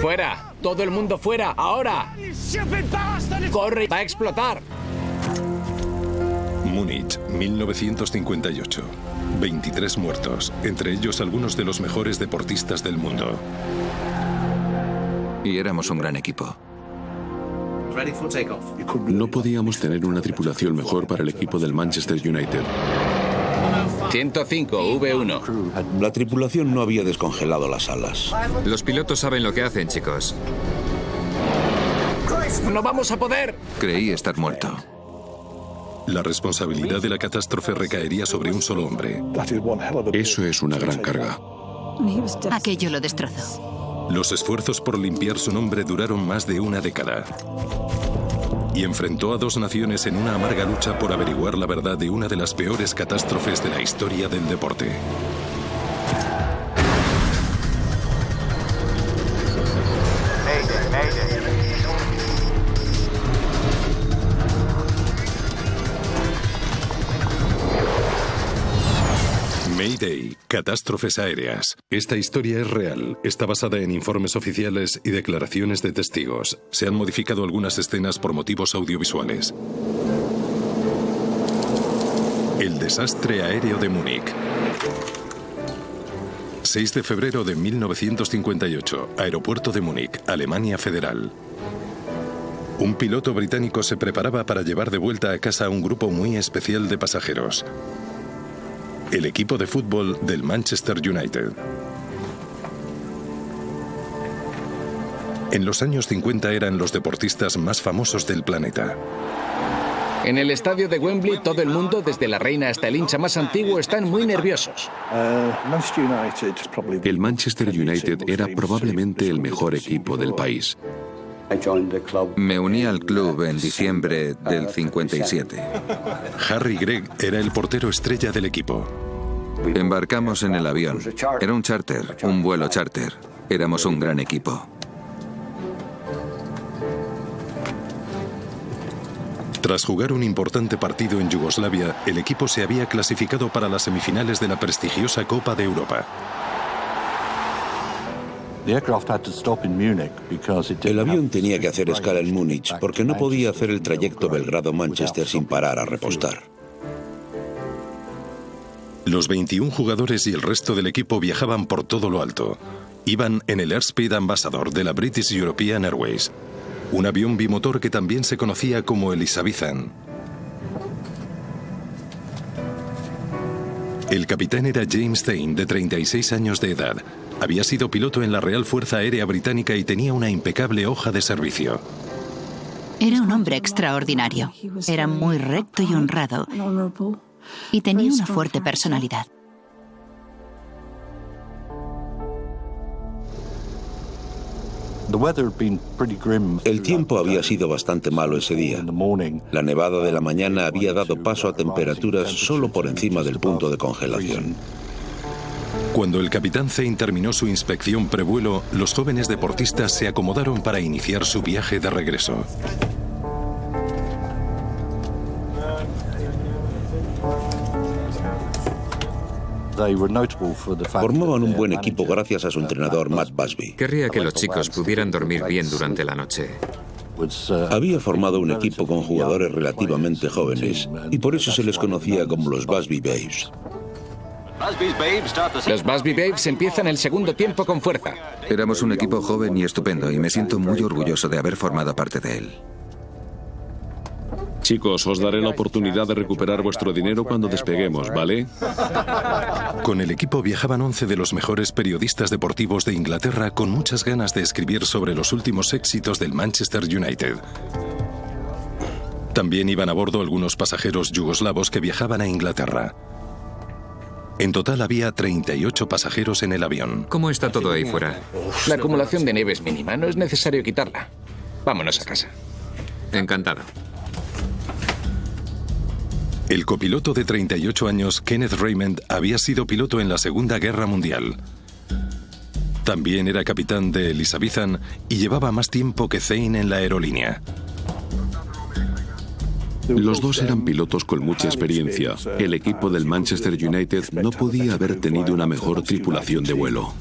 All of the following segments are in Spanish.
¡Fuera! ¡Todo el mundo fuera! ¡Ahora! ¡Corre! ¡Va a explotar! Múnich, 1958. 23 muertos, entre ellos algunos de los mejores deportistas del mundo. Y éramos un gran equipo. No podíamos tener una tripulación mejor para el equipo del Manchester United. 105, V1. La tripulación no había descongelado las alas. Los pilotos saben lo que hacen, chicos. ¡No vamos a poder! Creí estar muerto. La responsabilidad de la catástrofe recaería sobre un solo hombre. Eso es una gran carga. Aquello lo destrozó. Los esfuerzos por limpiar su nombre duraron más de una década. Y enfrentó a dos naciones en una amarga lucha por averiguar la verdad de una de las peores catástrofes de la historia del deporte. Mayday, catástrofes aéreas. Esta historia es real, está basada en informes oficiales y declaraciones de testigos. Se han modificado algunas escenas por motivos audiovisuales. El desastre aéreo de Múnich. 6 de febrero de 1958, aeropuerto de Múnich, Alemania Federal. Un piloto británico se preparaba para llevar de vuelta a casa a un grupo muy especial de pasajeros. El equipo de fútbol del Manchester United. En los años 50 eran los deportistas más famosos del planeta. En el estadio de Wembley, todo el mundo, desde la reina hasta el hincha más antiguo, están muy nerviosos. El Manchester United era probablemente el mejor equipo del país. Me uní al club en diciembre del 57. Harry Gregg era el portero estrella del equipo. Embarcamos en el avión. Era un charter, un vuelo charter. Éramos un gran equipo. Tras jugar un importante partido en Yugoslavia, el equipo se había clasificado para las semifinales de la prestigiosa Copa de Europa. El avión tenía que hacer escala en Múnich porque no podía hacer el trayecto Belgrado-Manchester sin parar a repostar. Los 21 jugadores y el resto del equipo viajaban por todo lo alto. Iban en el Airspeed Ambassador de la British European Airways, un avión bimotor que también se conocía como Elizabethan. El capitán era James Thane, de 36 años de edad. Había sido piloto en la Real Fuerza Aérea Británica y tenía una impecable hoja de servicio. Era un hombre extraordinario. Era muy recto y honrado. Y tenía una fuerte personalidad. El tiempo había sido bastante malo ese día. La nevada de la mañana había dado paso a temperaturas solo por encima del punto de congelación. Cuando el capitán Thane terminó su inspección prevuelo, los jóvenes deportistas se acomodaron para iniciar su viaje de regreso. Formaban un buen equipo gracias a su entrenador Matt Busby. Querría que los chicos pudieran dormir bien durante la noche. Había formado un equipo con jugadores relativamente jóvenes y por eso se les conocía como los Busby Babes. Los Busby Babes empiezan el segundo tiempo con fuerza. Éramos un equipo joven y estupendo y me siento muy orgulloso de haber formado parte de él. Chicos, os daré la oportunidad de recuperar vuestro dinero cuando despeguemos, ¿vale? Con el equipo viajaban 11 de los mejores periodistas deportivos de Inglaterra con muchas ganas de escribir sobre los últimos éxitos del Manchester United. También iban a bordo algunos pasajeros yugoslavos que viajaban a Inglaterra. En total había 38 pasajeros en el avión. ¿Cómo está todo ahí fuera? La acumulación de nieve es mínima, no es necesario quitarla. Vámonos a casa. Encantado. El copiloto de 38 años, Kenneth Raymond, había sido piloto en la Segunda Guerra Mundial. También era capitán de Elizabethan y llevaba más tiempo que Thane en la aerolínea. Los dos eran pilotos con mucha experiencia. El equipo del Manchester United no podía haber tenido una mejor tripulación de vuelo.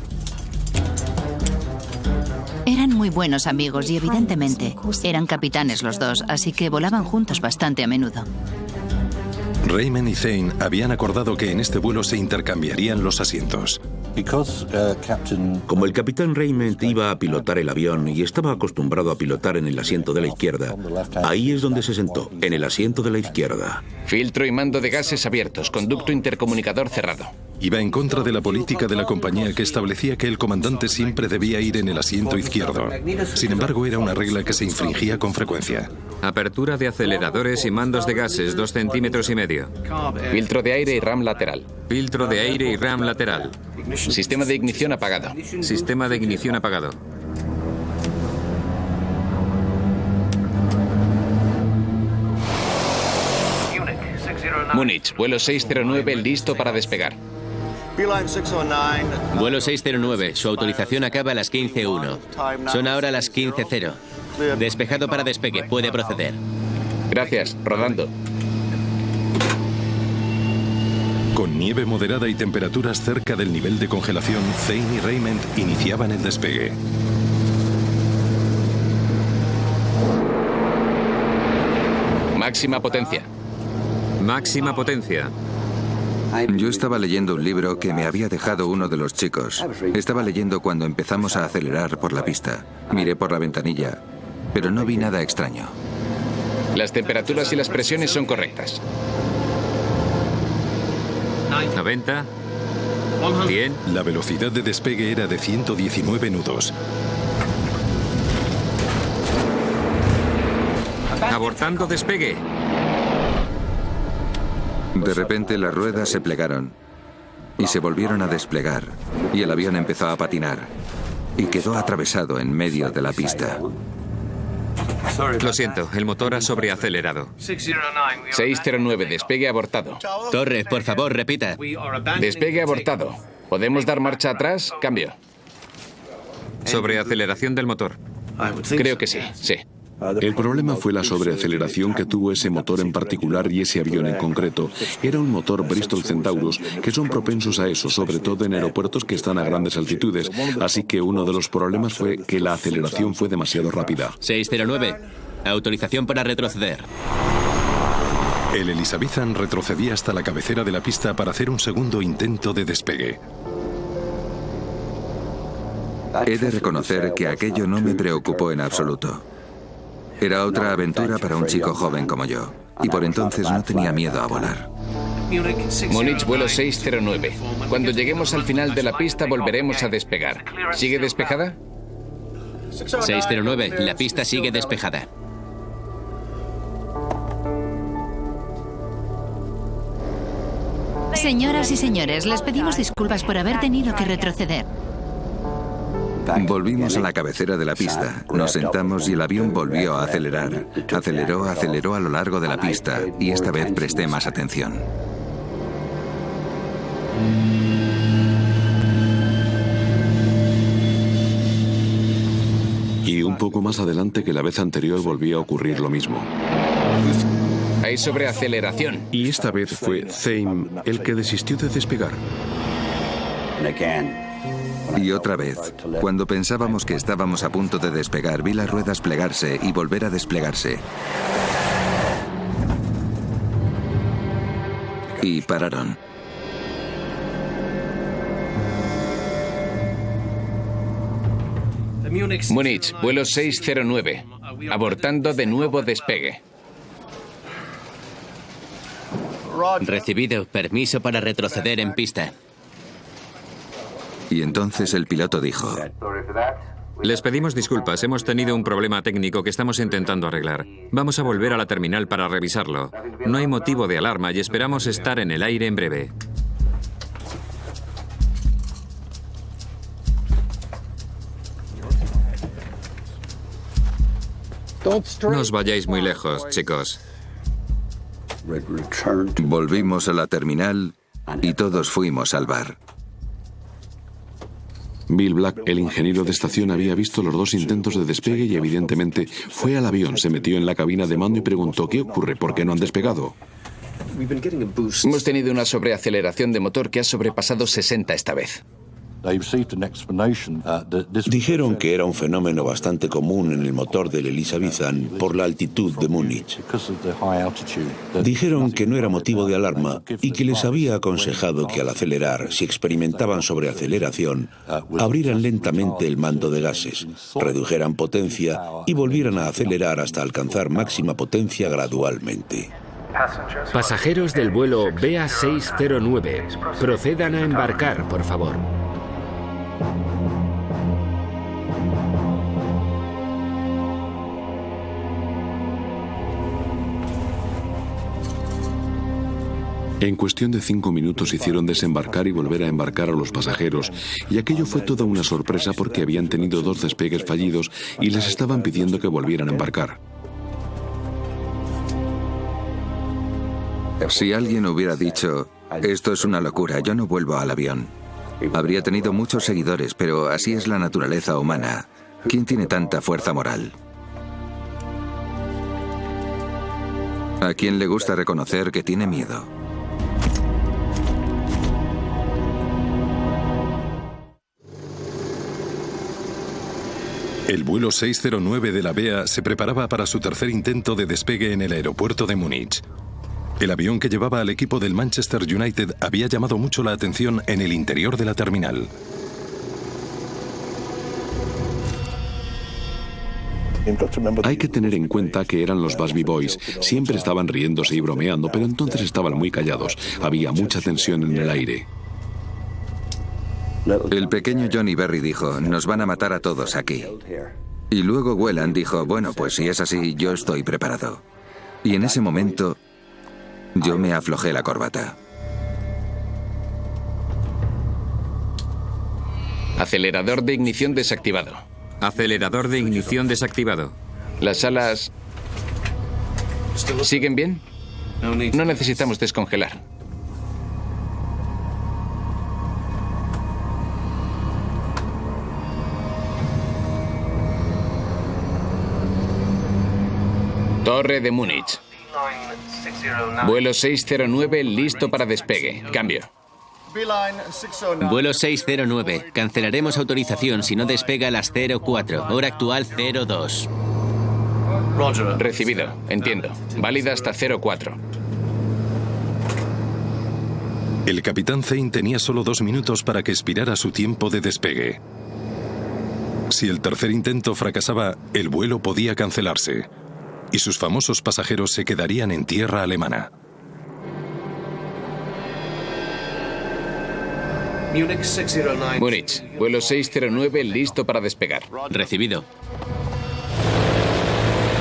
Eran muy buenos amigos y evidentemente eran capitanes los dos, así que volaban juntos bastante a menudo. Raymond y Thane habían acordado que en este vuelo se intercambiarían los asientos. Como el capitán Raymond iba a pilotar el avión y estaba acostumbrado a pilotar en el asiento de la izquierda, ahí es donde se sentó, en el asiento de la izquierda. Filtro y mando de gases abiertos, conducto intercomunicador cerrado. Iba en contra de la política de la compañía que establecía que el comandante siempre debía ir en el asiento izquierdo. Sin embargo, era una regla que se infringía con frecuencia. Apertura de aceleradores y mandos de gases, 2,5 centímetros. Filtro de aire y RAM lateral. Filtro de aire y RAM lateral. Sistema de ignición apagado. Sistema de ignición apagado. Múnich, vuelo 609, listo para despegar. Vuelo 609, su autorización acaba a las 15:01. Son ahora las 15:0. Despejado para despegue, puede proceder. Gracias, rodando. Con nieve moderada y temperaturas cerca del nivel de congelación, Thane y Raymond iniciaban el despegue. Máxima potencia. Máxima potencia. Yo estaba leyendo un libro que me había dejado uno de los chicos. Estaba leyendo cuando empezamos a acelerar por la pista. Miré por la ventanilla, pero no vi nada extraño. Las temperaturas y las presiones son correctas. 90. 100. La velocidad de despegue era de 119 nudos. Abortando despegue. De repente las ruedas se plegaron y se volvieron a desplegar y el avión empezó a patinar y quedó atravesado en medio de la pista. Lo siento, el motor ha sobreacelerado. 609, despegue abortado. Torre, por favor, repita. Despegue abortado. ¿Podemos dar marcha atrás? Cambio. Sobreaceleración del motor. Creo que sí, sí. El problema fue la sobreaceleración que tuvo ese motor en particular y ese avión en concreto. Era un motor Bristol Centaurus, que son propensos a eso, sobre todo en aeropuertos que están a grandes altitudes. Así que uno de los problemas fue que la aceleración fue demasiado rápida. 609, autorización para retroceder. El Elizabethan retrocedía hasta la cabecera de la pista para hacer un segundo intento de despegue. He de reconocer que aquello no me preocupó en absoluto. Era otra aventura para un chico joven como yo, y por entonces no tenía miedo a volar. Múnich, vuelo 609. Cuando lleguemos al final de la pista volveremos a despegar. ¿Sigue despejada? 609, la pista sigue despejada. Señoras y señores, les pedimos disculpas por haber tenido que retroceder. Volvimos a la cabecera de la pista, nos sentamos y el avión volvió a acelerar. Aceleró a lo largo de la pista y esta vez presté más atención. Y un poco más adelante que la vez anterior volvió a ocurrir lo mismo. Hay sobreaceleración. Y esta vez fue Thane el que desistió de despegar. Y otra vez, cuando pensábamos que estábamos a punto de despegar, vi las ruedas plegarse y volver a desplegarse. Y pararon. Múnich, vuelo 609. Abortando de nuevo despegue. Recibido, permiso para retroceder en pista. Y entonces el piloto dijo: Les pedimos disculpas, hemos tenido un problema técnico que estamos intentando arreglar. Vamos a volver a la terminal para revisarlo. No hay motivo de alarma y esperamos estar en el aire en breve. No os vayáis muy lejos, chicos. Volvimos a la terminal y todos fuimos al bar. Bill Black, el ingeniero de estación, había visto los dos intentos de despegue y evidentemente fue al avión, se metió en la cabina de mando y preguntó: ¿qué ocurre? ¿Por qué no han despegado? Hemos tenido una sobreaceleración de motor que ha sobrepasado 60 esta vez. Dijeron que era un fenómeno bastante común en el motor del Elizabethan por la altitud de Múnich. Dijeron que no era motivo de alarma y que les había aconsejado que al acelerar, si experimentaban sobreaceleración, abrieran lentamente el mando de gases, redujeran potencia y volvieran a acelerar hasta alcanzar máxima potencia gradualmente. Pasajeros del vuelo BA609, procedan a embarcar, por favor. En cuestión de 5 minutos hicieron desembarcar y volver a embarcar a los pasajeros, y aquello fue toda una sorpresa porque habían tenido 2 despegues fallidos y les estaban pidiendo que volvieran a embarcar. Si alguien hubiera dicho, esto es una locura, yo no vuelvo al avión, habría tenido muchos seguidores, pero así es la naturaleza humana. ¿Quién tiene tanta fuerza moral? ¿A quién le gusta reconocer que tiene miedo? El vuelo 609 de la BA se preparaba para su tercer intento de despegue en el aeropuerto de Múnich. El avión que llevaba al equipo del Manchester United había llamado mucho la atención en el interior de la terminal. Hay que tener en cuenta que eran los Busby Boys. Siempre estaban riéndose y bromeando, pero entonces estaban muy callados. Había mucha tensión en el aire. El pequeño Johnny Berry dijo, nos van a matar a todos aquí. Y luego Whelan dijo, bueno, pues si es así, yo estoy preparado. Y en ese momento, yo me aflojé la corbata. Acelerador de ignición desactivado. Acelerador de ignición desactivado. ¿Las alas siguen bien? No necesitamos descongelar. Torre de Múnich. Vuelo 609 listo para despegue. Cambio. Vuelo 609. Cancelaremos autorización si no despega a las 04. Hora actual 02. Recibido. Entiendo. Válida hasta 04. El capitán Zane tenía solo 2 minutos para que expirara su tiempo de despegue. Si el tercer intento fracasaba, el vuelo podía cancelarse y sus famosos pasajeros se quedarían en tierra alemana. Múnich, vuelo 609 listo para despegar. Recibido.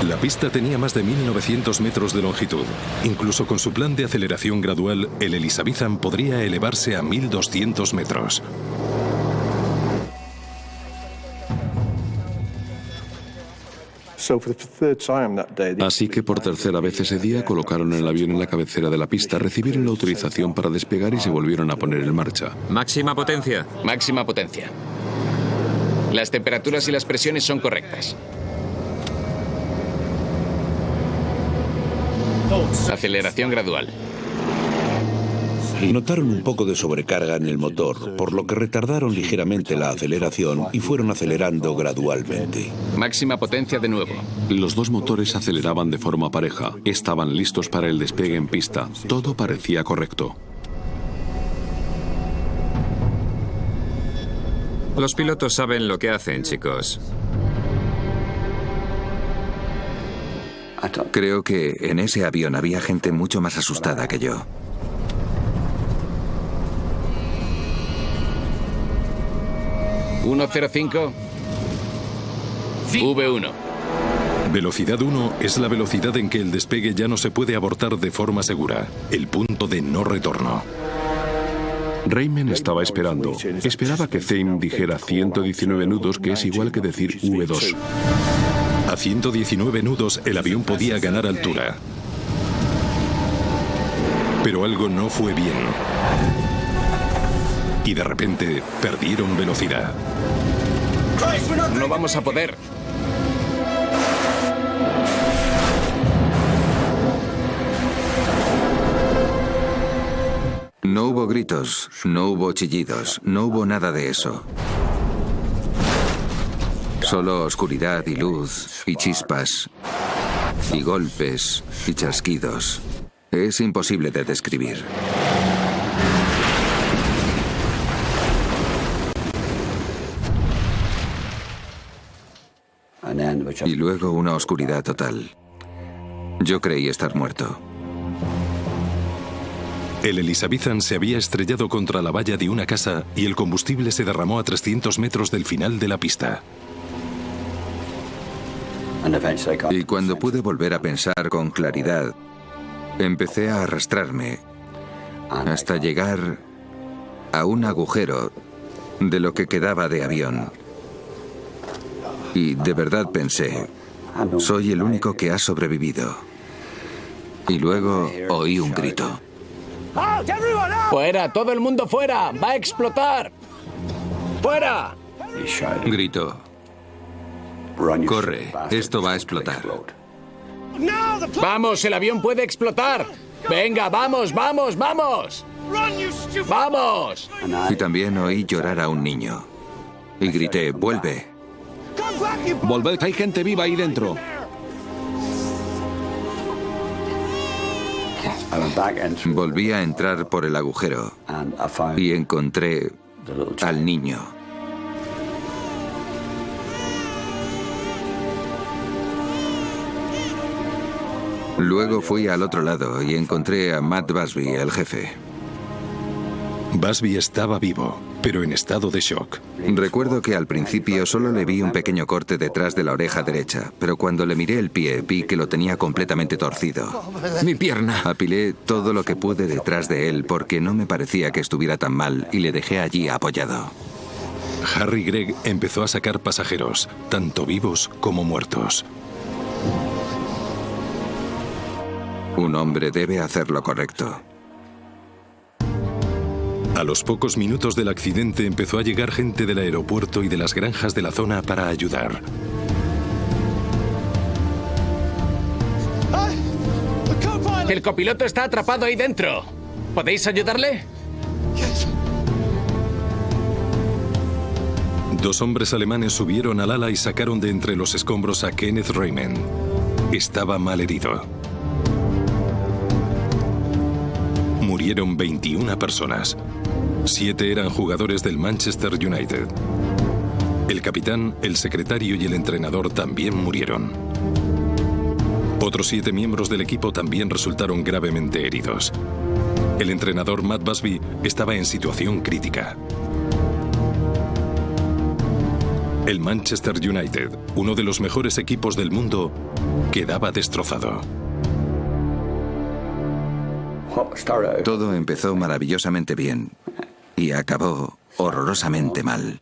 La pista tenía más de 1900 metros de longitud. Incluso con su plan de aceleración gradual, el Elizabethan podría elevarse a 1200 metros. Así que por tercera vez ese día colocaron el avión en la cabecera de la pista, recibieron la autorización para despegar y se volvieron a poner en marcha. Máxima potencia. Máxima potencia. Las temperaturas y las presiones son correctas. Aceleración gradual. Notaron un poco de sobrecarga en el motor, por lo que retardaron ligeramente la aceleración y fueron acelerando gradualmente. Máxima potencia de nuevo. Los 2 motores aceleraban de forma pareja. Estaban listos para el despegue en pista. Todo parecía correcto. Los pilotos saben lo que hacen, chicos. Creo que en ese avión había gente mucho más asustada que yo. ¿105? V1. Velocidad 1 es la velocidad en que el despegue ya no se puede abortar de forma segura, el punto de no retorno. Raymond estaba esperando. Esperaba que Zane dijera 119 nudos, que es igual que decir V2. A 119 nudos el avión podía ganar altura. Pero algo no fue bien. Y de repente perdieron velocidad. No vamos a poder. No hubo gritos, no hubo chillidos, no hubo nada de eso. Solo oscuridad y luz, y chispas, y golpes, y chasquidos. Es imposible de describir. Y luego una oscuridad total. Yo creí estar muerto. El Elizabethan se había estrellado contra la valla de una casa y el combustible se derramó a 300 metros del final de la pista. Y cuando pude volver a pensar con claridad, empecé a arrastrarme hasta llegar a un agujero de lo que quedaba de avión. Y de verdad pensé, soy el único que ha sobrevivido. Y luego oí un grito. ¡Fuera! ¡Todo el mundo fuera! ¡Va a explotar! ¡Fuera! Gritó. Corre, esto va a explotar. ¡Vamos! ¡El avión puede explotar! ¡Venga, vamos, vamos, vamos! ¡Vamos! Y también oí llorar a un niño. Y grité, ¡vuelve! Volved, hay gente viva ahí dentro. Volví a entrar por el agujero y encontré al niño. Luego fui al otro lado y encontré a Matt Busby, el jefe. Busby estaba vivo, pero en estado de shock. Recuerdo que al principio solo le vi un pequeño corte detrás de la oreja derecha, pero cuando le miré el pie vi que lo tenía completamente torcido. Mi pierna. Apilé todo lo que pude detrás de él porque no me parecía que estuviera tan mal y le dejé allí apoyado. Harry Gregg empezó a sacar pasajeros, tanto vivos como muertos. Un hombre debe hacer lo correcto. A los pocos minutos del accidente empezó a llegar gente del aeropuerto y de las granjas de la zona para ayudar. El copiloto está atrapado ahí dentro. ¿Podéis ayudarle? Dos hombres alemanes subieron al ala y sacaron de entre los escombros a Kenneth Raymond. Estaba mal herido. Murieron 21 personas. 7 eran jugadores del Manchester United. El capitán, el secretario y el entrenador también murieron. Otros 7 miembros del equipo también resultaron gravemente heridos. El entrenador Matt Busby estaba en situación crítica. El Manchester United, uno de los mejores equipos del mundo, quedaba destrozado. Todo empezó maravillosamente bien y acabó horrorosamente mal.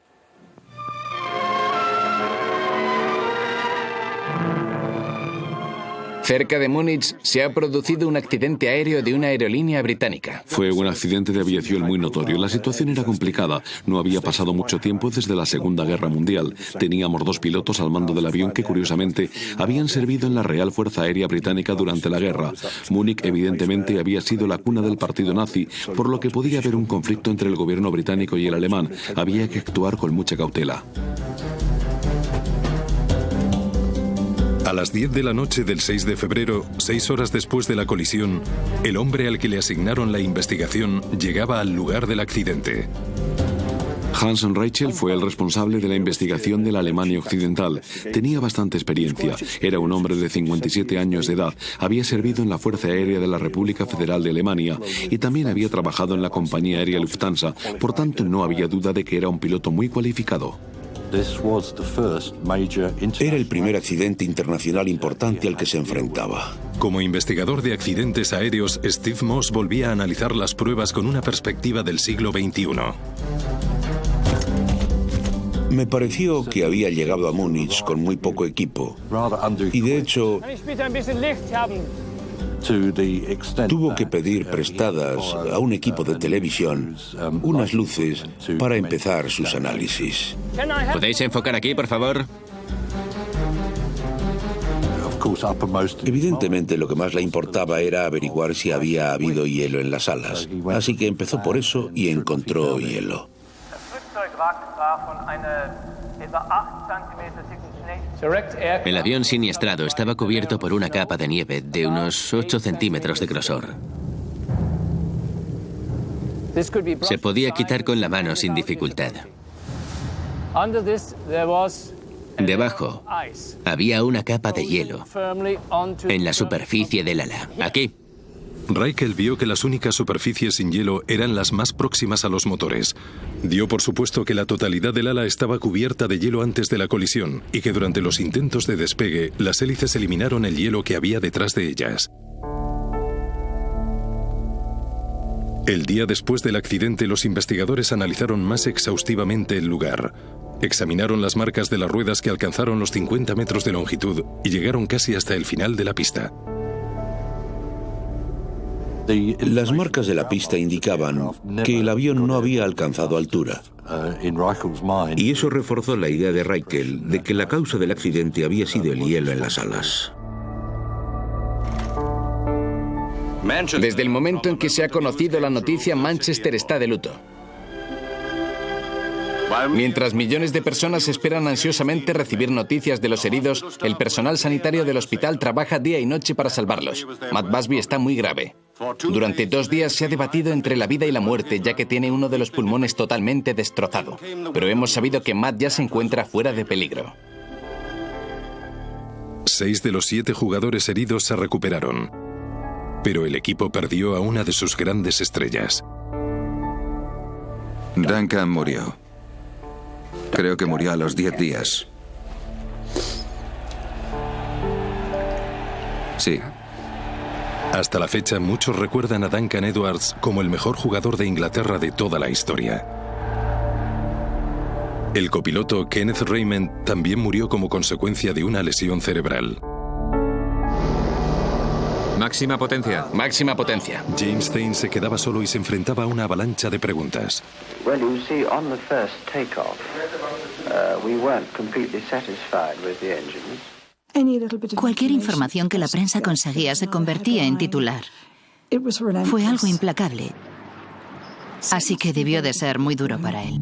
Cerca de Múnich se ha producido un accidente aéreo de una aerolínea británica. Fue un accidente de aviación muy notorio. La situación era complicada. No había pasado mucho tiempo desde la Segunda Guerra Mundial. Teníamos 2 pilotos al mando del avión que, curiosamente, habían servido en la Real Fuerza Aérea Británica durante la guerra. Múnich, evidentemente, había sido la cuna del partido nazi, por lo que podía haber un conflicto entre el gobierno británico y el alemán. Había que actuar con mucha cautela. A las 10 de la noche del 6 de febrero, 6 horas después de la colisión, el hombre al que le asignaron la investigación llegaba al lugar del accidente. Hansen Reichel fue el responsable de la investigación de la Alemania Occidental. Tenía bastante experiencia. Era un hombre de 57 años de edad. Había servido en la Fuerza Aérea de la República Federal de Alemania y también había trabajado en la compañía aérea Lufthansa. Por tanto, no había duda de que era un piloto muy cualificado. Era el primer accidente internacional importante al que se enfrentaba. Como investigador de accidentes aéreos, Steve Moss volvía a analizar las pruebas con una perspectiva del siglo XXI. Me pareció que había llegado a Múnich con muy poco equipo. Y de hecho, tuvo que pedir prestadas a un equipo de televisión unas luces para empezar sus análisis. ¿Podéis enfocar aquí, por favor? Evidentemente lo que más le importaba era averiguar si había habido hielo en las alas, así que empezó por eso y encontró hielo. El avión siniestrado estaba cubierto por una capa de nieve de unos 8 centímetros de grosor. Se podía quitar con la mano sin dificultad. Debajo había una capa de hielo en la superficie del ala. Aquí. Raikkonen vio que las únicas superficies sin hielo eran las más próximas a los motores. Dio por supuesto que la totalidad del ala estaba cubierta de hielo antes de la colisión y que durante los intentos de despegue las hélices eliminaron el hielo que había detrás de ellas. El día después del accidente, los investigadores analizaron más exhaustivamente el lugar. Examinaron las marcas de las ruedas que alcanzaron los 50 metros de longitud y llegaron casi hasta el final de la pista. Las marcas de la pista indicaban que el avión no había alcanzado altura. Y eso reforzó la idea de Raikkonen de que la causa del accidente había sido el hielo en las alas. Desde el momento en que se ha conocido la noticia, Manchester está de luto. Mientras millones de personas esperan ansiosamente recibir noticias de los heridos, el personal sanitario del hospital trabaja día y noche para salvarlos. Matt Busby está muy grave. Durante 2 días se ha debatido entre la vida y la muerte, ya que tiene uno de los pulmones totalmente destrozado. Pero hemos sabido que Matt ya se encuentra fuera de peligro. 6 de los 7 jugadores heridos se recuperaron. Pero el equipo perdió a una de sus grandes estrellas. Duncan murió. Creo que murió a los 10 días. Sí. Hasta la fecha, muchos recuerdan a Duncan Edwards como el mejor jugador de Inglaterra de toda la historia. El copiloto Kenneth Raymond también murió como consecuencia de una lesión cerebral. Máxima potencia. Máxima potencia. James Thane se quedaba solo y se enfrentaba a una avalancha de preguntas. Cualquier información que la prensa conseguía se convertía en titular. Fue algo implacable. Así que debió de ser muy duro para él.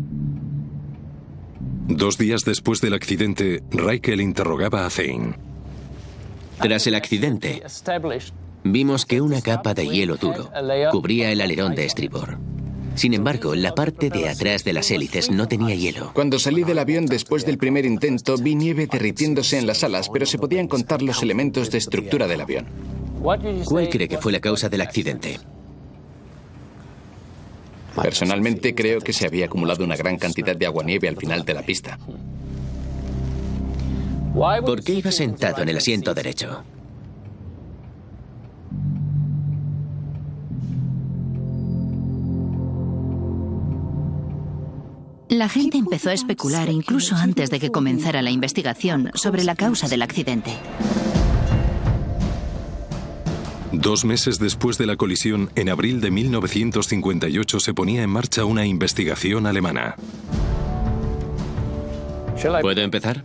2 días después del accidente, Raikkonen interrogaba a Thane. Tras el accidente, vimos que una capa de hielo duro cubría el alerón de estribor. Sin embargo, la parte de atrás de las hélices no tenía hielo. Cuando salí del avión después del primer intento, vi nieve derritiéndose en las alas, pero se podían contar los elementos de estructura del avión. ¿Cuál cree que fue la causa del accidente? Personalmente creo que se había acumulado una gran cantidad de aguanieve al final de la pista. ¿Por qué iba sentado en el asiento derecho? La gente empezó a especular, incluso antes de que comenzara la investigación, sobre la causa del accidente. 2 meses después de la colisión, en abril de 1958, se ponía en marcha una investigación alemana. ¿Puedo empezar?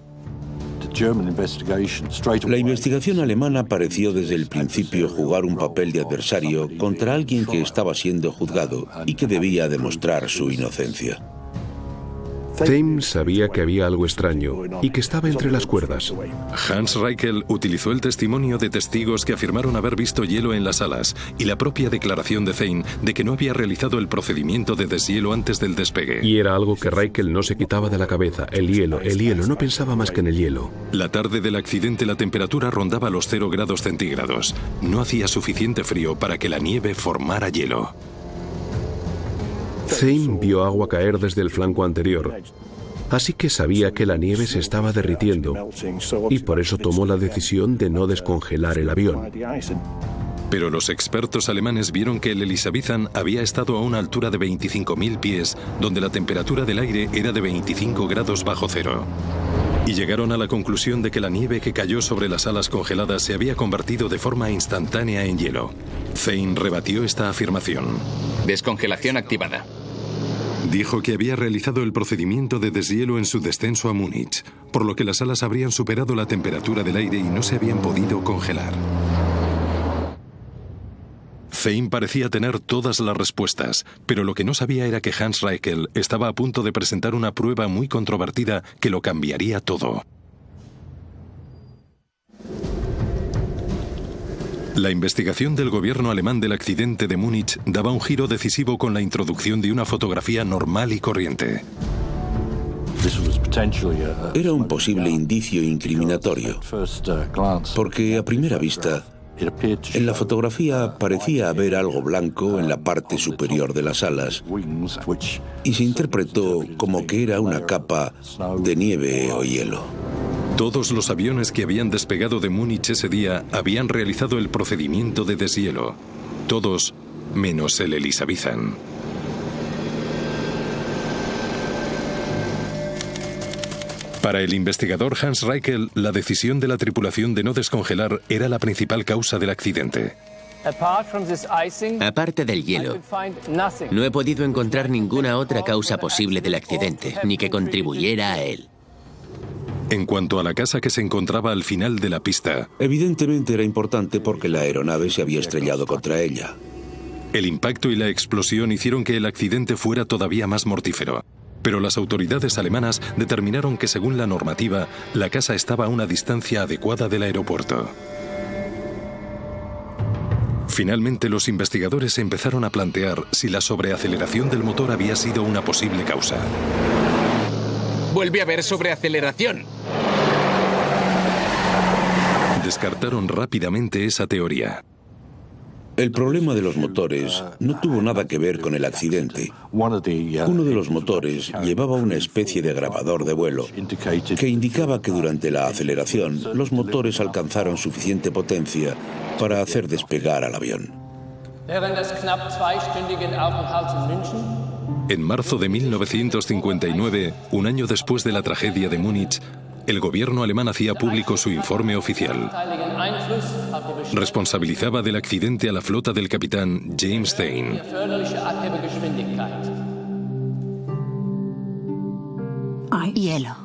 La investigación alemana pareció desde el principio jugar un papel de adversario contra alguien que estaba siendo juzgado y que debía demostrar su inocencia. Thane sabía que había algo extraño y que estaba entre las cuerdas. Hans Raikkonen utilizó el testimonio de testigos que afirmaron haber visto hielo en las alas y la propia declaración de Thane de que no había realizado el procedimiento de deshielo antes del despegue. Y era algo que Raikkonen no se quitaba de la cabeza. El hielo, no pensaba más que en el hielo. La tarde del accidente la temperatura rondaba los 0 grados centígrados. No hacía suficiente frío para que la nieve formara hielo. Thane vio agua caer desde el flanco anterior, así que sabía que la nieve se estaba derritiendo y por eso tomó la decisión de no descongelar el avión. Pero los expertos alemanes vieron que el Elizabethan había estado a una altura de 25.000 pies, donde la temperatura del aire era de 25 grados bajo cero. Y llegaron a la conclusión de que la nieve que cayó sobre las alas congeladas se había convertido de forma instantánea en hielo. Thane rebatió esta afirmación. Descongelación activada. Dijo que había realizado el procedimiento de deshielo en su descenso a Múnich, por lo que las alas habrían superado la temperatura del aire y no se habían podido congelar. Zein parecía tener todas las respuestas, pero lo que no sabía era que Hans Reichel estaba a punto de presentar una prueba muy controvertida que lo cambiaría todo. La investigación del gobierno alemán del accidente de Múnich daba un giro decisivo con la introducción de una fotografía normal y corriente. Era un posible indicio incriminatorio, porque a primera vista, en la fotografía parecía haber algo blanco en la parte superior de las alas y se interpretó como que era una capa de nieve o hielo. Todos los aviones que habían despegado de Múnich ese día habían realizado el procedimiento de deshielo. Todos, menos el Elizabethan. Para el investigador Hans Reichel, la decisión de la tripulación de no descongelar era la principal causa del accidente. Aparte del hielo, no he podido encontrar ninguna otra causa posible del accidente, ni que contribuyera a él. En cuanto a la casa que se encontraba al final de la pista, evidentemente era importante porque la aeronave se había estrellado contra ella. El impacto y la explosión hicieron que el accidente fuera todavía más mortífero. Pero las autoridades alemanas determinaron que, según la normativa, la casa estaba a una distancia adecuada del aeropuerto. Finalmente, los investigadores empezaron a plantear si la sobreaceleración del motor había sido una posible causa. ¡Vuelve a haber sobreaceleración! Descartaron rápidamente esa teoría. El problema de los motores no tuvo nada que ver con el accidente. Uno de los motores llevaba una especie de grabador de vuelo que indicaba que durante la aceleración los motores alcanzaron suficiente potencia para hacer despegar al avión. En marzo de 1959, un año después de la tragedia de Múnich, el gobierno alemán hacía público su informe oficial. Responsabilizaba del accidente a la flota del capitán James Zein. Hielo.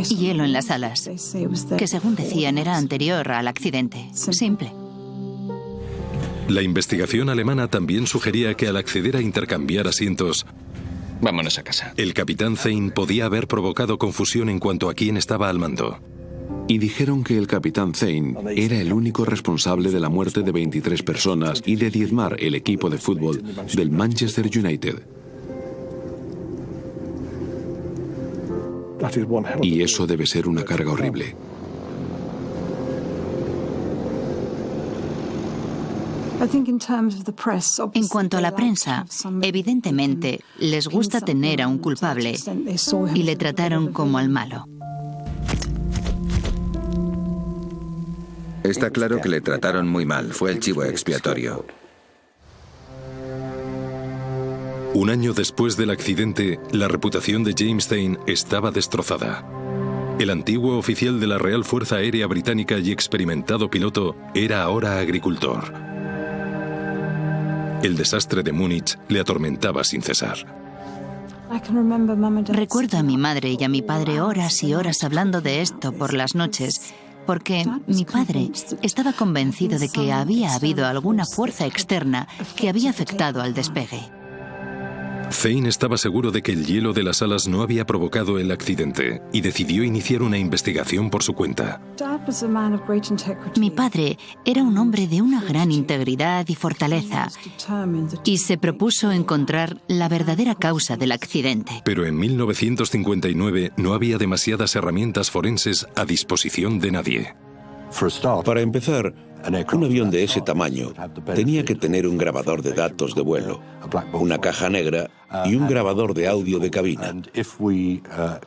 Hielo en las alas, que según decían era anterior al accidente. Simple. La investigación alemana también sugería que al acceder a intercambiar asientos, vámonos a casa, el capitán Zein podía haber provocado confusión en cuanto a quién estaba al mando. Y dijeron que el capitán Zein era el único responsable de la muerte de 23 personas y de diezmar el equipo de fútbol del Manchester United. Y eso debe ser una carga horrible. En cuanto a la prensa, evidentemente les gusta tener a un culpable y le trataron como al malo. Está claro que le trataron muy mal, fue el chivo expiatorio. Un año después del accidente, la reputación de James Zein estaba destrozada. El antiguo oficial de la Real Fuerza Aérea Británica y experimentado piloto era ahora agricultor. El desastre de Múnich le atormentaba sin cesar. Recuerdo a mi madre y a mi padre horas y horas hablando de esto por las noches, porque mi padre estaba convencido de que había habido alguna fuerza externa que había afectado al despegue. Zein estaba seguro de que el hielo de las alas no había provocado el accidente y decidió iniciar una investigación por su cuenta. Mi padre era un hombre de una gran integridad y fortaleza y se propuso encontrar la verdadera causa del accidente. Pero en 1959 no había demasiadas herramientas forenses a disposición de nadie. Para empezar, un avión de ese tamaño tenía que tener un grabador de datos de vuelo, una caja negra y un grabador de audio de cabina.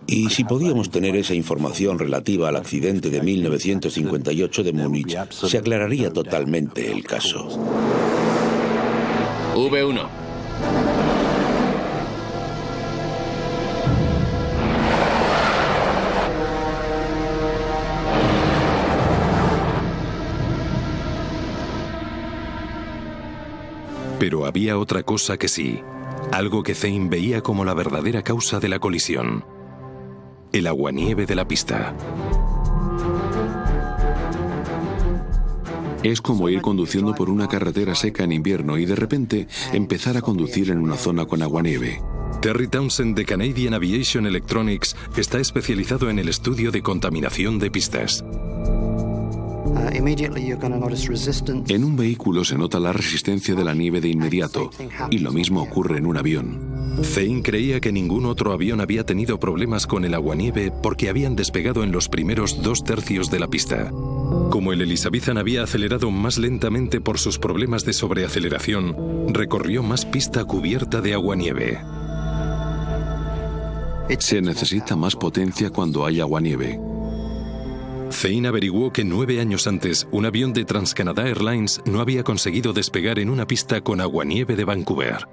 Y si podíamos tener esa información relativa al accidente de 1958 de Múnich, se aclararía totalmente el caso. V1. Pero había otra cosa que sí. algo que Zane veía como la verdadera causa de la colisión: el aguanieve de la pista. Es como ir conduciendo por una carretera seca en invierno y de repente empezar a conducir en una zona con aguanieve. Terry Townsend de Canadian Aviation Electronics está especializado en el estudio de contaminación de pistas. En un vehículo se nota la resistencia de la nieve de inmediato, y lo mismo ocurre en un avión. Zane creía que ningún otro avión había tenido problemas con el aguanieve porque habían despegado en los primeros 2/3 de la pista. Como el Elizabethan había acelerado más lentamente por sus problemas de sobreaceleración, recorrió más pista cubierta de aguanieve. Se necesita más potencia cuando hay aguanieve. Zane averiguó que 9 años antes, un avión de TransCanada Airlines no había conseguido despegar en una pista con aguanieve de Vancouver.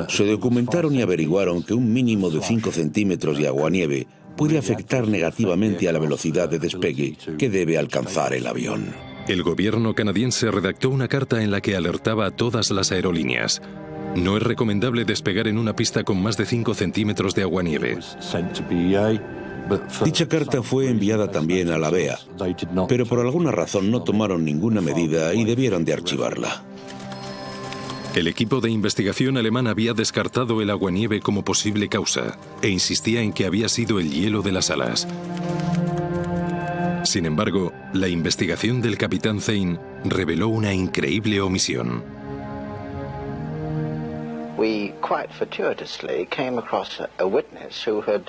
Se documentaron y averiguaron que un mínimo de 5 centímetros de aguanieve puede afectar negativamente a la velocidad de despegue que debe alcanzar el avión. El gobierno canadiense redactó una carta en la que alertaba a todas las aerolíneas: no es recomendable despegar en una pista con más de 5 centímetros de aguanieve. Dicha carta fue enviada también a la BEA, pero por alguna razón no tomaron ninguna medida y debieron de archivarla. El equipo de investigación alemán había descartado el aguanieve como posible causa e insistía en que había sido el hielo de las alas. Sin embargo, la investigación del capitán Zane reveló una increíble omisión. We quite fortuitously came across a witness who had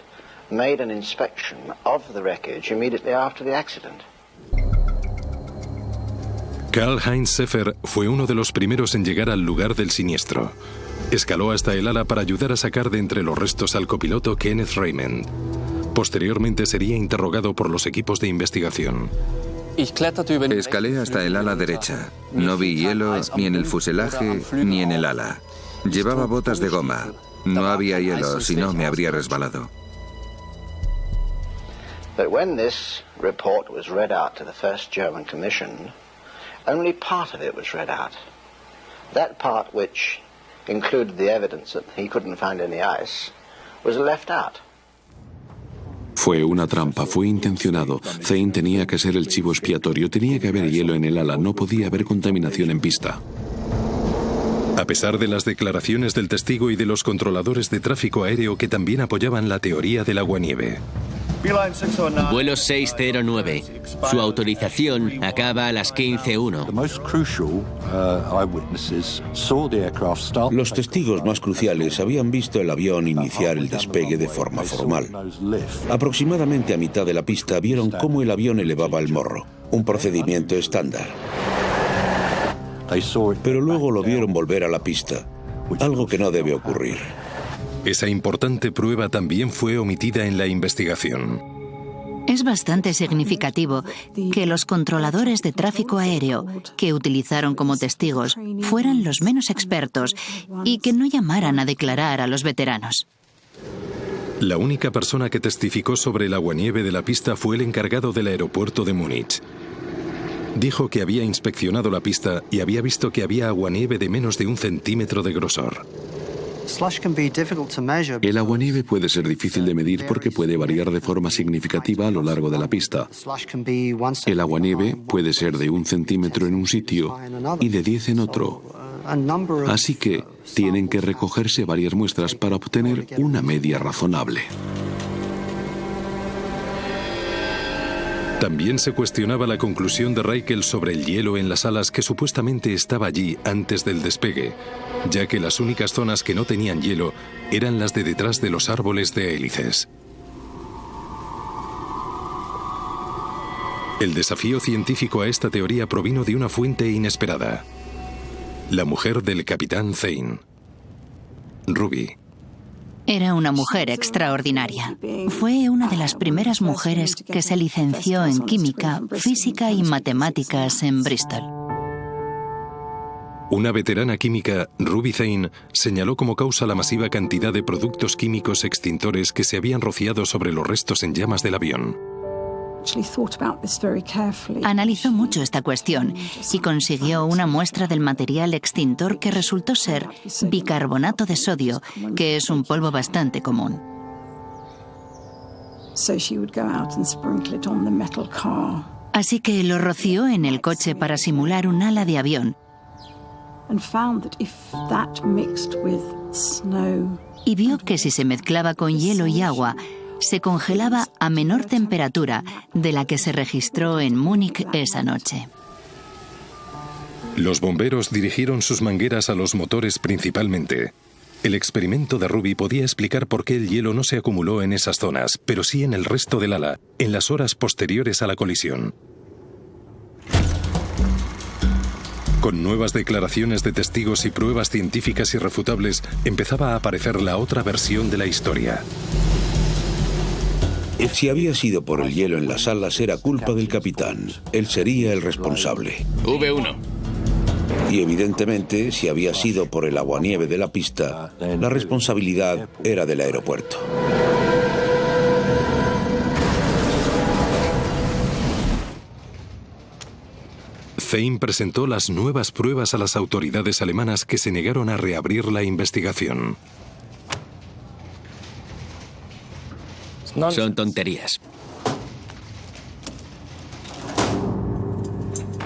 made an inspection of the wreckage immediately after the accident. Karl-Heinz Seffer fue uno de los primeros en llegar al lugar del siniestro. Escaló hasta el ala para ayudar a sacar de entre los restos al copiloto Kenneth Raymond. Posteriormente sería interrogado por los equipos de investigación. Escalé hasta el ala derecha. No vi hielo ni en el fuselaje ni en el ala. Llevaba botas de goma. No había hielo, si no me habría resbalado. But when this report was read out to the first German Commission, only part of it was read out. That part which included the evidence that he couldn't find any ice was left out. Fue una trampa, fue intencionado. Zane tenía que ser el chivo expiatorio, tenía que haber hielo en el ala, no podía haber contaminación en pista. A pesar de las declaraciones del testigo y de los controladores de tráfico aéreo que también apoyaban la teoría del aguanieve. Vuelo 609. Su autorización acaba a las 15:01. Los testigos más cruciales habían visto el avión iniciar el despegue de forma formal. Aproximadamente a mitad de la pista vieron cómo el avión elevaba el morro, un procedimiento estándar. Pero luego lo vieron volver a la pista, algo que no debe ocurrir. Esa importante prueba también fue omitida en la investigación. Es bastante significativo que los controladores de tráfico aéreo que utilizaron como testigos fueran los menos expertos y que no llamaran a declarar a los veteranos. La única persona que testificó sobre el aguanieve de la pista fue el encargado del aeropuerto de Múnich. Dijo que había inspeccionado la pista y había visto que había aguanieve de menos de 1 centímetro de grosor. El aguanieve puede ser difícil de medir porque puede variar de forma significativa a lo largo de la pista. El aguanieve puede ser de 1 centímetro en un sitio y de 10 en otro. Así que tienen que recogerse varias muestras para obtener una media razonable. También se cuestionaba la conclusión de Reichel sobre el hielo en las alas que supuestamente estaba allí antes del despegue, ya que las únicas zonas que no tenían hielo eran las de detrás de los árboles de hélices. El desafío científico a esta teoría provino de una fuente inesperada: la mujer del capitán Zane, Ruby. Era una mujer extraordinaria. Fue una de las primeras mujeres que se licenció en química, física y matemáticas en Bristol. Una veterana química, Ruby Zane, señaló como causa la masiva cantidad de productos químicos extintores que se habían rociado sobre los restos en llamas del avión. Analizó mucho esta cuestión y consiguió una muestra del material extintor que resultó ser bicarbonato de sodio, que es un polvo bastante común. Así que lo roció en el coche para simular un ala de avión. Y vio que si se mezclaba con hielo y agua, se congelaba a menor temperatura de la que se registró en Múnich esa noche. Los bomberos dirigieron sus mangueras a los motores principalmente. El experimento de Ruby podía explicar por qué el hielo no se acumuló en esas zonas, pero sí en el resto del ala, en las horas posteriores a la colisión. Con nuevas declaraciones de testigos y pruebas científicas irrefutables, empezaba a aparecer la otra versión de la historia. Si había sido por el hielo en las alas, era culpa del capitán. Él sería el responsable. V1. Y evidentemente, si había sido por el aguanieve de la pista, la responsabilidad era del aeropuerto. Thein presentó las nuevas pruebas a las autoridades alemanas, que se negaron a reabrir la investigación. Son tonterías.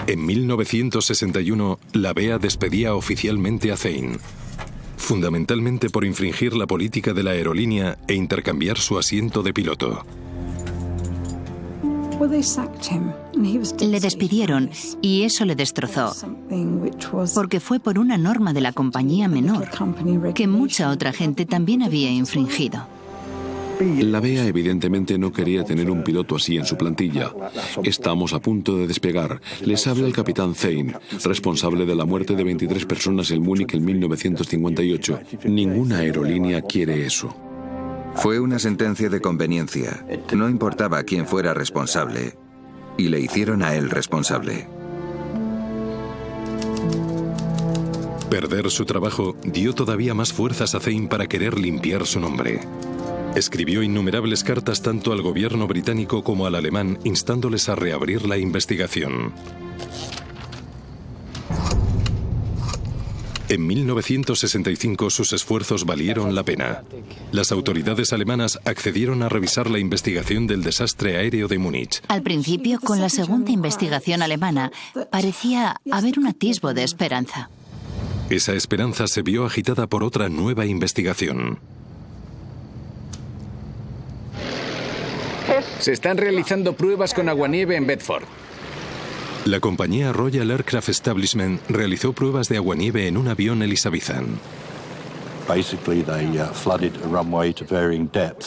En 1961, la BEA despedía oficialmente a Thein, fundamentalmente por infringir la política de la aerolínea e intercambiar su asiento de piloto. Le despidieron y eso le destrozó, porque fue por una norma de la compañía menor que mucha otra gente también había infringido. La BEA evidentemente no quería tener un piloto así en su plantilla. Estamos a punto de despegar. Les habla el capitán Thein, responsable de la muerte de 23 personas en Múnich en 1958. Ninguna aerolínea quiere eso. Fue una sentencia de conveniencia. No importaba quién fuera responsable. Y le hicieron a él responsable. Perder su trabajo dio todavía más fuerzas a Thein para querer limpiar su nombre. Escribió innumerables cartas tanto al gobierno británico como al alemán, instándoles a reabrir la investigación. En 1965 sus esfuerzos valieron la pena. Las autoridades alemanas accedieron a revisar la investigación del desastre aéreo de Múnich. Al principio, con la segunda investigación alemana, parecía haber un atisbo de esperanza. Esa esperanza se vio agitada por otra nueva investigación. Se están realizando pruebas con aguanieve en Bedford. La compañía Royal Aircraft Establishment realizó pruebas de aguanieve en un avión Elizabethan.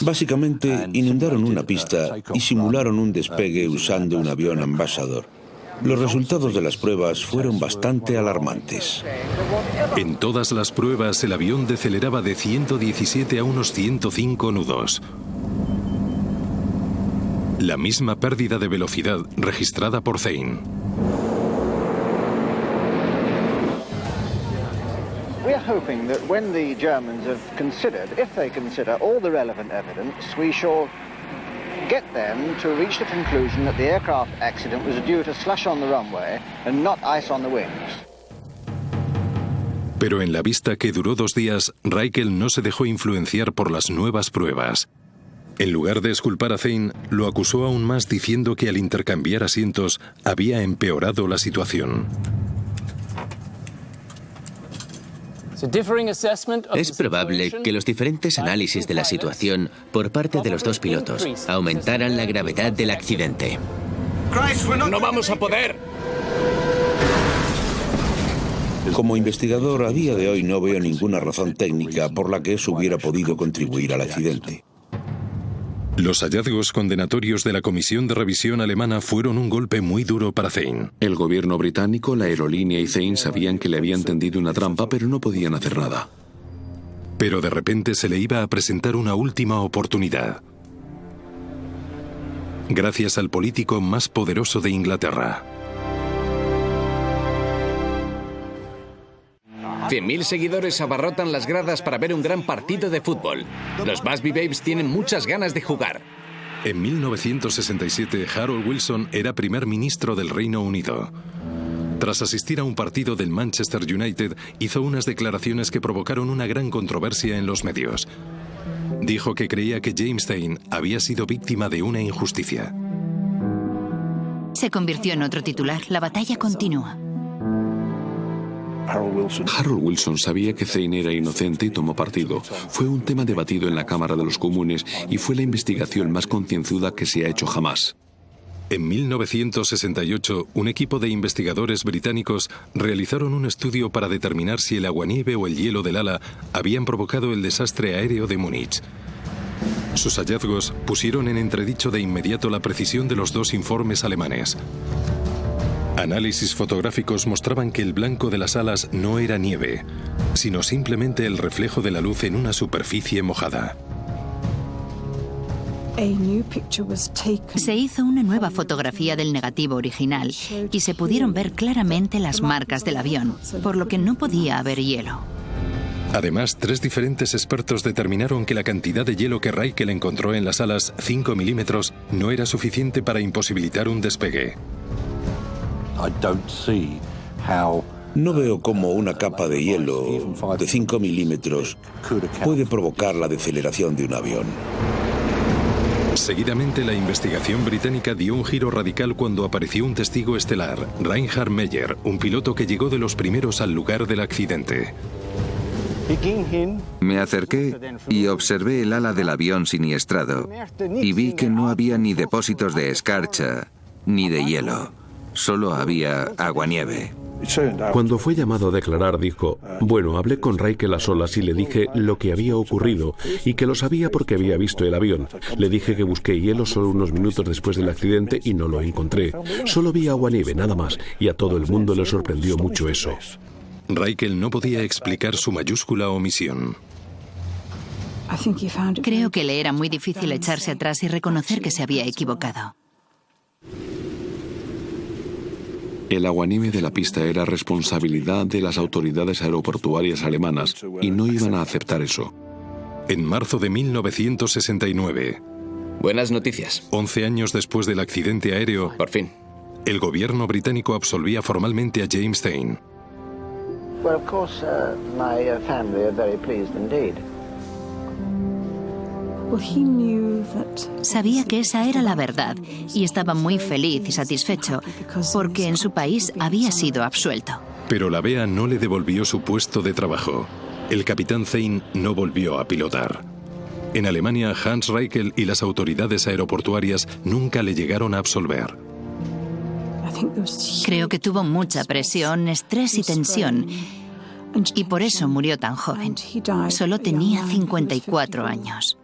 Básicamente, inundaron una pista y simularon un despegue usando un avión Ambassador. Los resultados de las pruebas fueron bastante alarmantes. En todas las pruebas, el avión deceleraba de 117 a unos 105 nudos. La misma pérdida de velocidad registrada por Thein. We are hoping that when the Germans have considered, if they consider all the relevant evidence, we shall get them to reach the conclusion that the aircraft accident was due to slush on the runway and not ice on the wings. Pero en la vista que duró 2 días, Reichel no se dejó influenciar por las nuevas pruebas. En lugar de exculpar a Thein, lo acusó aún más diciendo que al intercambiar asientos había empeorado la situación. Es probable que los diferentes análisis de la situación por parte de los dos pilotos aumentaran la gravedad del accidente. ¡No vamos a poder! Como investigador, a día de hoy no veo ninguna razón técnica por la que eso hubiera podido contribuir al accidente. Los hallazgos condenatorios de la Comisión de Revisión alemana fueron un golpe muy duro para Thein. El gobierno británico, la aerolínea y Thein sabían que le habían tendido una trampa, pero no podían hacer nada. Pero de repente se le iba a presentar una última oportunidad. Gracias al político más poderoso de Inglaterra. 100.000 seguidores abarrotan las gradas para ver un gran partido de fútbol. Los Busby Babes tienen muchas ganas de jugar. En 1967, Harold Wilson era primer ministro del Reino Unido. Tras asistir a un partido del Manchester United, hizo unas declaraciones que provocaron una gran controversia en los medios. Dijo que creía que James Stein había sido víctima de una injusticia. Se convirtió en otro titular. La batalla continúa. Harold Wilson sabía que Stein era inocente y tomó partido. Fue un tema debatido en la Cámara de los Comunes y fue la investigación más concienzuda que se ha hecho jamás. En 1968, un equipo de investigadores británicos realizaron un estudio para determinar si el aguanieve o el hielo del ala habían provocado el desastre aéreo de Múnich. Sus hallazgos pusieron en entredicho de inmediato la precisión de los dos informes alemanes. Análisis fotográficos mostraban que el blanco de las alas no era nieve, sino simplemente el reflejo de la luz en una superficie mojada. Se hizo una nueva fotografía del negativo original y se pudieron ver claramente las marcas del avión, por lo que no podía haber hielo. Además, 3 diferentes expertos determinaron que la cantidad de hielo que Reichel encontró en las alas, 5 milímetros, no era suficiente para imposibilitar un despegue. No veo cómo una capa de hielo de 5 milímetros puede provocar la deceleración de un avión. Seguidamente, la investigación británica dio un giro radical cuando apareció un testigo estelar, Reinhard Meier, un piloto que llegó de los primeros al lugar del accidente. Me acerqué y observé el ala del avión siniestrado y vi que no había ni depósitos de escarcha ni de hielo. Solo había aguanieve. Cuando fue llamado a declarar, dijo: bueno, hablé con Reichel a solas y le dije lo que había ocurrido y que lo sabía porque había visto el avión. Le dije que busqué hielo solo unos minutos después del accidente y no lo encontré. Solo vi aguanieve, nada más, y a todo el mundo le sorprendió mucho eso. Reichel no podía explicar su mayúscula omisión. Creo que le era muy difícil echarse atrás y reconocer que se había equivocado. El aguanieve de la pista era responsabilidad de las autoridades aeroportuarias alemanas y no iban a aceptar eso. En marzo de 1969, buenas noticias. 11 años después del accidente aéreo, por fin, el gobierno británico absolvía formalmente a James Stein. Well, of course, my family are very pleased indeed. Sabía que esa era la verdad y estaba muy feliz y satisfecho porque en su país había sido absuelto. Pero la BEA no le devolvió su puesto de trabajo. El capitán Stein no volvió a pilotar. En Alemania, Hans Reichel y las autoridades aeroportuarias nunca le llegaron a absolver. Creo que tuvo mucha presión, estrés y tensión, y por eso murió tan joven. Solo tenía 54 años.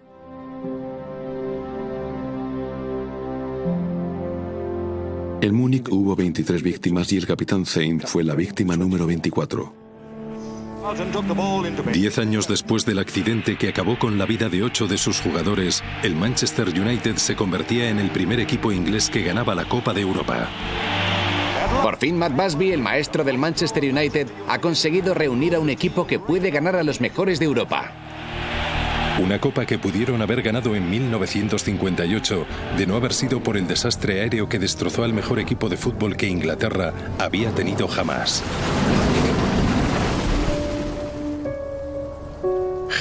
En Múnich hubo 23 víctimas y el capitán Stein fue la víctima número 24. 10 años después del accidente que acabó con la vida de 8 de sus jugadores, el Manchester United se convertía en el primer equipo inglés que ganaba la Copa de Europa. Por fin Matt Busby, el maestro del Manchester United, ha conseguido reunir a un equipo que puede ganar a los mejores de Europa. Una copa que pudieron haber ganado en 1958 de no haber sido por el desastre aéreo que destrozó al mejor equipo de fútbol que Inglaterra había tenido jamás.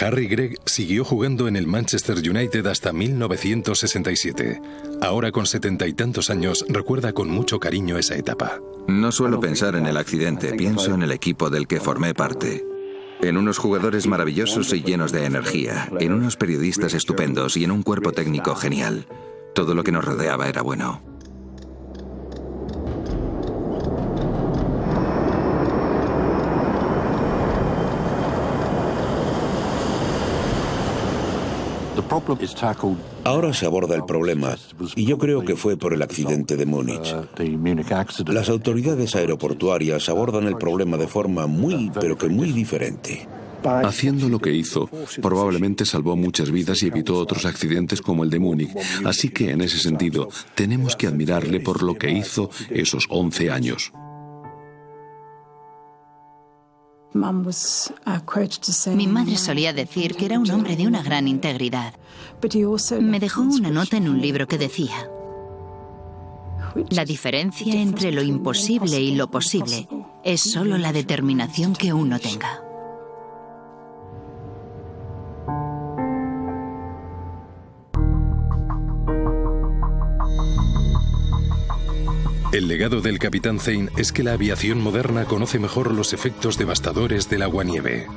Harry Gregg siguió jugando en el Manchester United hasta 1967. Ahora, con 70 y tantos años, recuerda con mucho cariño esa etapa. No suelo pensar en el accidente, pienso en el equipo del que formé parte. En unos jugadores maravillosos y llenos de energía, en unos periodistas estupendos y en un cuerpo técnico genial. Todo lo que nos rodeaba era bueno. Ahora se aborda el problema, y yo creo que fue por el accidente de Múnich. Las autoridades aeroportuarias abordan el problema de forma pero que muy diferente. Haciendo lo que hizo, probablemente salvó muchas vidas y evitó otros accidentes como el de Múnich. Así que, en ese sentido, tenemos que admirarle por lo que hizo esos 11 años. Mi madre solía decir que era un hombre de una gran integridad. Me dejó una nota en un libro que decía: la diferencia entre lo imposible y lo posible es solo la determinación que uno tenga. El legado del capitán Zane es que la aviación moderna conoce mejor los efectos devastadores del aguanieve.